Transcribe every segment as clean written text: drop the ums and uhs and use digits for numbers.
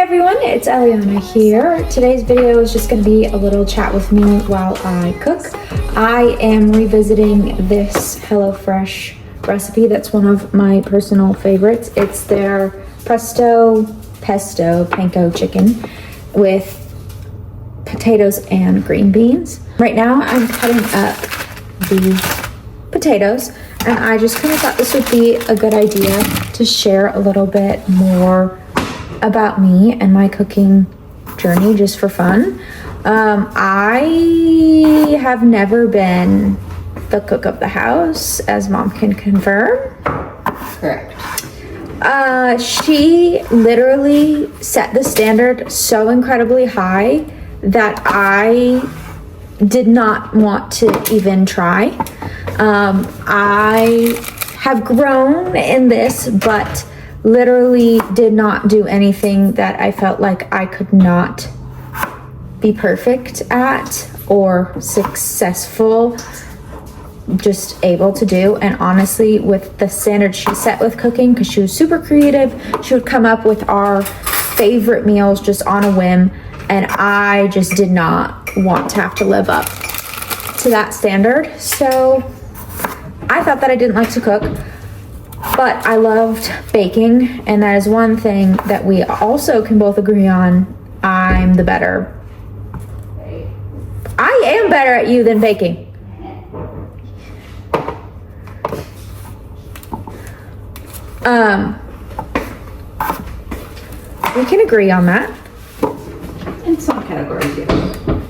everyone, it's Eliana here. Today's video is just going to be a little chat with me while I cook. I am revisiting this HelloFresh recipe that's one of my personal favorites. It's their pesto panko chicken with potatoes and green beans. Right now I'm cutting up these potatoes, and I just kind of thought this would be a good idea to share a little bit more about me and my cooking journey just for fun. I have never been the cook of the house, as mom can confirm. Correct. She literally set the standard so incredibly high that I did not want to even try. I have grown in this, but literally did not do anything that I felt like I could not be perfect at or successful, just able to do. And honestly, with the standard she set with cooking, because she was super creative, she would come up with our favorite meals just on a whim, and I just did not want to have to live up to that standard. So I thought that I didn't like to cook, but I loved baking, and that is one thing that we also can both agree on. I am better at you than baking. We can agree on that. In some categories, yeah.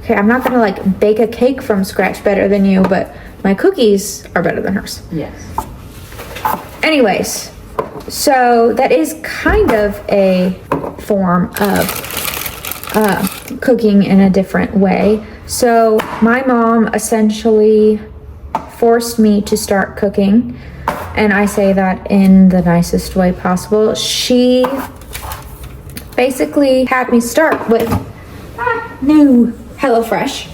Okay, I'm not gonna like bake a cake from scratch better than you, but my cookies are better than hers. Yes. Anyways, so that is kind of a form of cooking in a different way. So my mom essentially forced me to start cooking, and I say that in the nicest way possible. She basically had me start with new HelloFresh,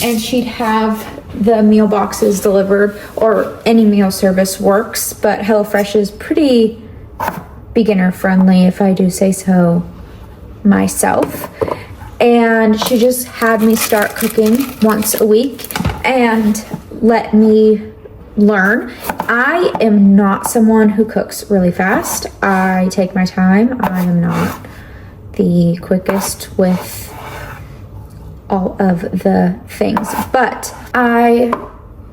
and she'd have the meal boxes delivered, or any meal service works, but HelloFresh is pretty beginner friendly, if I do say so myself. And she just had me start cooking once a week and let me learn. I am not someone who cooks really fast. I take my time. I am not the quickest with all of the things, but I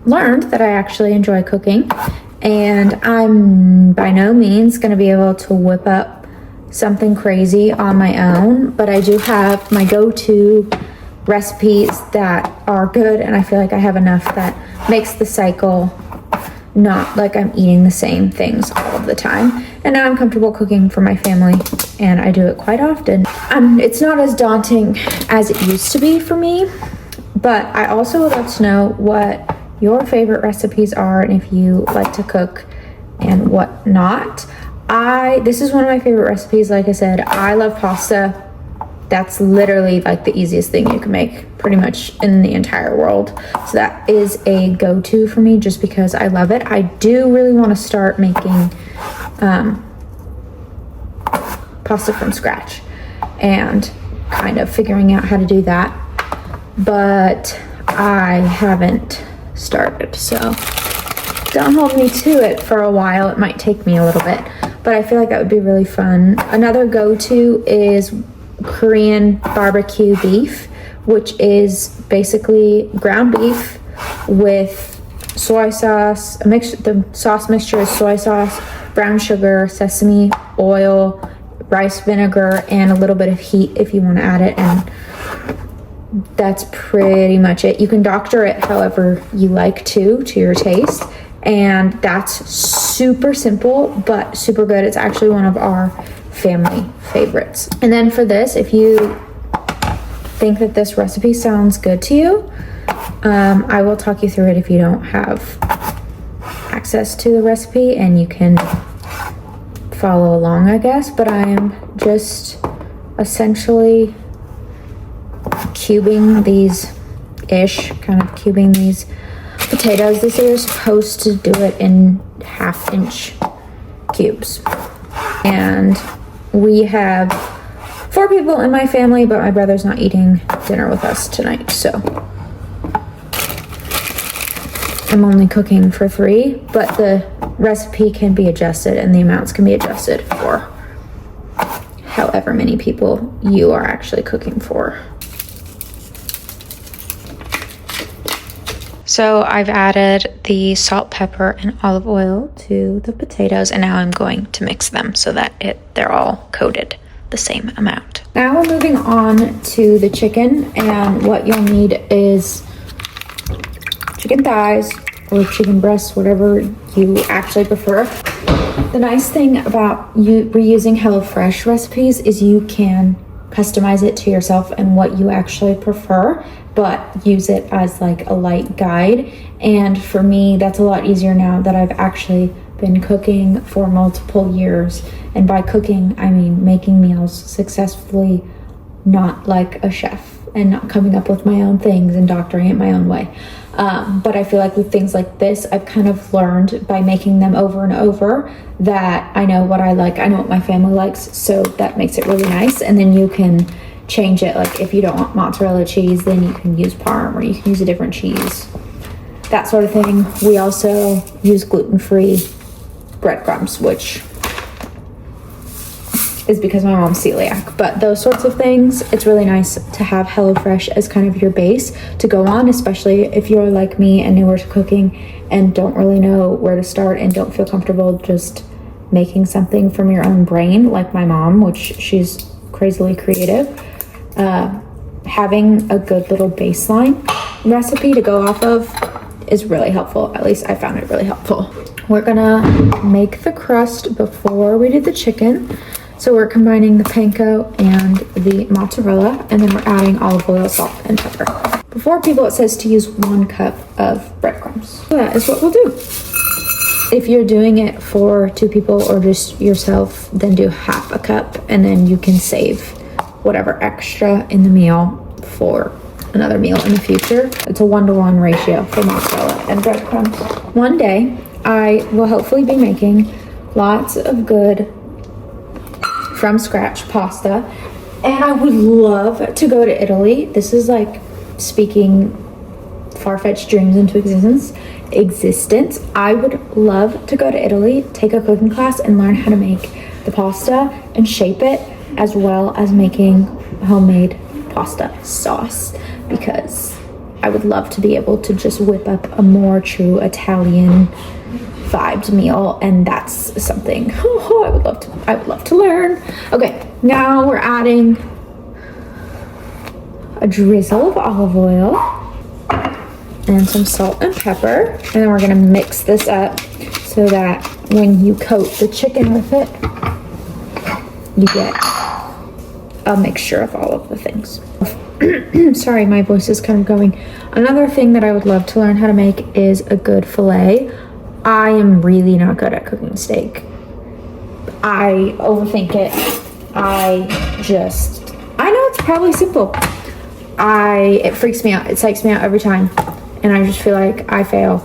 learned that I actually enjoy cooking, and I'm by no means going to be able to whip up something crazy on my own, but I do have my go-to recipes that are good, and I feel like I have enough that makes the cycle not like I'm eating the same things all of the time. And now I'm comfortable cooking for my family, and I do it quite often. It's not as daunting as it used to be for me, but I also would love to know what your favorite recipes are, and if you like to cook and what not. This is one of my favorite recipes. Like I said, I love pasta. That's literally like the easiest thing you can make pretty much in the entire world. So that is a go-to for me just because I love it. I do really want to start making pasta from scratch and kind of figuring out how to do that, but I haven't started, so don't hold me to it for a while. It might take me a little bit, but I feel like that would be really fun. Another go-to is Korean barbecue beef, which is basically ground beef with soy sauce. The sauce mixture is soy sauce, brown sugar, sesame oil, rice vinegar, and a little bit of heat if you want to add it, and that's pretty much it. You can doctor it however you like to your taste, and that's super simple but super good. It's actually one of our family favorites. And then for this, if you think that this recipe sounds good to you, I will talk you through it if you don't have access to the recipe, and you can follow along, I guess. But I am just essentially cubing these potatoes. This is supposed to do it in 1/2 inch cubes. And we have 4 people in my family, but my brother's not eating dinner with us tonight, so I'm only cooking for 3, but the recipe can be adjusted and the amounts can be adjusted for however many people you are actually cooking for. So I've added the salt, pepper, and olive oil to the potatoes, and now I'm going to mix them so that they're all coated the same amount. Now we're moving on to the chicken, and what you'll need is chicken thighs or chicken breasts, whatever you actually prefer. The nice thing about reusing HelloFresh recipes is you can customize it to yourself and what you actually prefer, but use it as like a light guide. And for me, that's a lot easier now that I've actually been cooking for multiple years. And by cooking, I mean making meals successfully, not like a chef and not coming up with my own things and doctoring it my own way. But I feel like with things like this, I've kind of learned by making them over and over that I know what I like, I know what my family likes, so that makes it really nice. And then you can change it, like if you don't want mozzarella cheese, then you can use Parm, or you can use a different cheese, that sort of thing. We also use gluten-free breadcrumbs, which is because my mom's celiac, but those sorts of things, it's really nice to have HelloFresh as kind of your base to go on, especially if you're like me and newer to cooking and don't really know where to start and don't feel comfortable just making something from your own brain, like my mom, which she's crazily creative. Having a good little baseline recipe to go off of is really helpful. At least I found it really helpful. We're gonna make the crust before we do the chicken. So we're combining the panko and the mozzarella, and then we're adding olive oil, salt, and pepper. For 4 people, it says to use 1 cup of breadcrumbs. So that is what we'll do. If you're doing it for 2 people or just yourself, then do half a cup, and then you can save whatever extra in the meal for another meal in the future. It's a 1-to-1 ratio for mozzarella and breadcrumbs. One day, I will hopefully be making lots of good from scratch pasta, and I would love to go to Italy. This is like speaking far-fetched dreams into existence. I would love to go to Italy, take a cooking class, and learn how to make the pasta and shape it, as well as making homemade pasta sauce, because I would love to be able to just whip up a more true Italian vibed meal, and that's something I would love to learn. Okay, now we're adding a drizzle of olive oil and some salt and pepper, and then we're gonna mix this up so that when you coat the chicken with it, you get a mixture of all of the things. Sorry, my voice is kind of going. Another thing that I would love to learn how to make is a good filet. I am really not good at cooking steak. I overthink it. I know it's probably simple. It freaks me out. It psychs me out every time. And I just feel like I fail.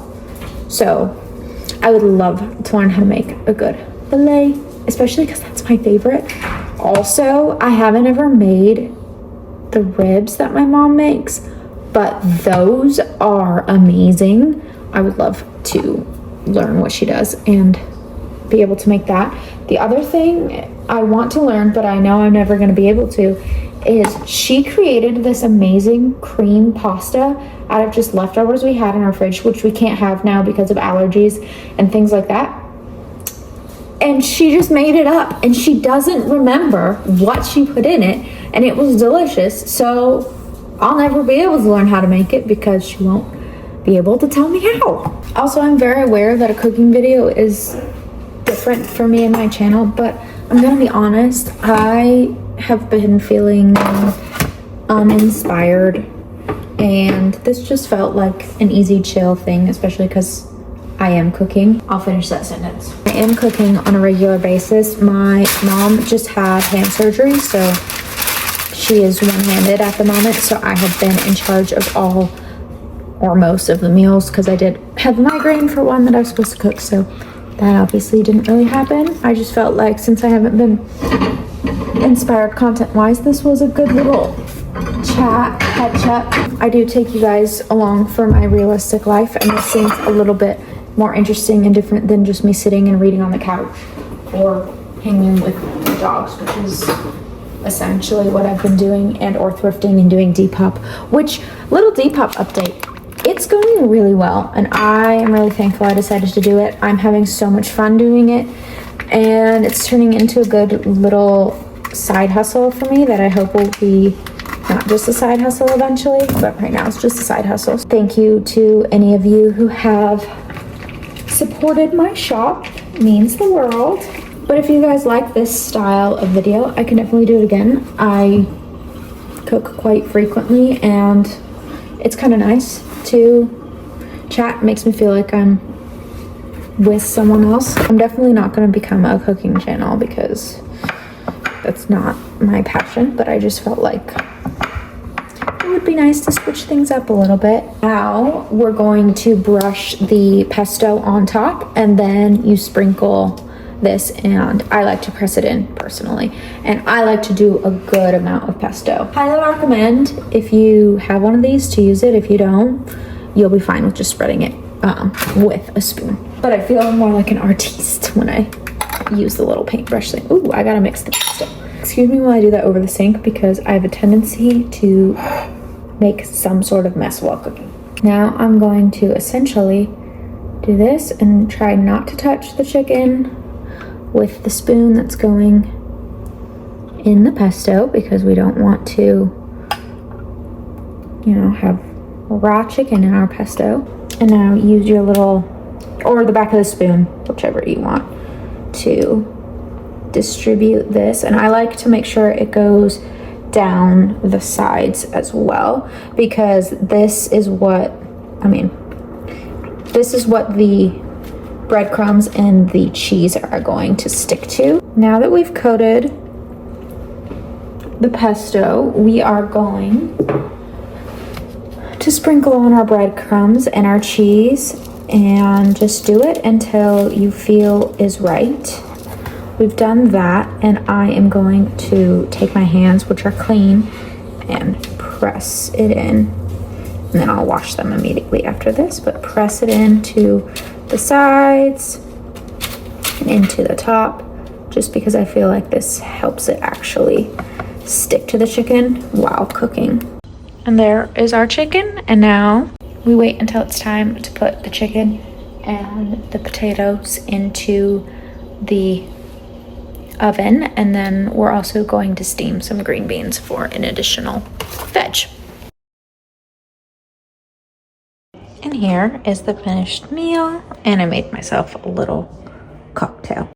So I would love to learn how to make a good filet, especially because that's my favorite. Also, I haven't ever made the ribs that my mom makes, but those are amazing. I would love to learn what she does and be able to make that. The other thing I want to learn, but I know I'm never going to be able to, is she created this amazing cream pasta out of just leftovers we had in our fridge, which we can't have now because of allergies and things like that. And she just made it up, and she doesn't remember what she put in it, and it was delicious. So I'll never be able to learn how to make it because she won't be able to tell me how. Also, I'm very aware that a cooking video is different for me and my channel, but I'm gonna be honest, I have been feeling uninspired, and this just felt like an easy chill thing, especially because I am cooking. I'll finish that sentence. I am cooking on a regular basis. My mom just had hand surgery, so she is one-handed at the moment, so I have been in charge of all or most of the meals because I did have a migraine for one that I was supposed to cook, so that obviously didn't really happen. I just felt like since I haven't been inspired content-wise, this was a good little chat, catch up. I do take you guys along for my realistic life, and this seems a little bit more interesting and different than just me sitting and reading on the couch or hanging with the dogs, which is essentially what I've been doing, and or thrifting and doing Depop, which little Depop update. It's going really well, and I am really thankful I decided to do it. I'm having so much fun doing it, and it's turning into a good little side hustle for me that I hope will be not just a side hustle eventually, but right now it's just a side hustle. Thank you to any of you who have supported my shop. It means the world. But if you guys like this style of video, I can definitely do it again. I cook quite frequently, and it's kind of nice to chat. It makes me feel like I'm with someone else. I'm definitely not going to become a cooking channel because that's not my passion, but I just felt like it would be nice to switch things up a little bit. Now we're going to brush the pesto on top, and then you sprinkle this, and I like to press it in personally, and I like to do a good amount of pesto. Highly recommend, if you have one of these, to use it. If you don't, you'll be fine with just spreading it with a spoon. But I feel more like an artiste when I use the little paintbrush thing. Ooh, I gotta mix the pesto. Excuse me while I do that over the sink, because I have a tendency to make some sort of mess while cooking. Now I'm going to essentially do this and try not to touch the chicken with the spoon that's going in the pesto, because we don't want to, you know, have raw chicken in our pesto. And now use your little, or the back of the spoon, whichever you want, to distribute this. And I like to make sure it goes down the sides as well, because this is what the breadcrumbs and the cheese are going to stick to. Now that we've coated the pesto, we are going to sprinkle on our breadcrumbs and our cheese, and just do it until you feel is right. We've done that, and I am going to take my hands, which are clean, and press it in. And then I'll wash them immediately after this, but press it into the sides and into the top, just because I feel like this helps it actually stick to the chicken while cooking. And there is our chicken, and now we wait until it's time to put the chicken and the potatoes into the oven, and then we're also going to steam some green beans for an additional veg. And here is the finished meal, and I made myself a little cocktail.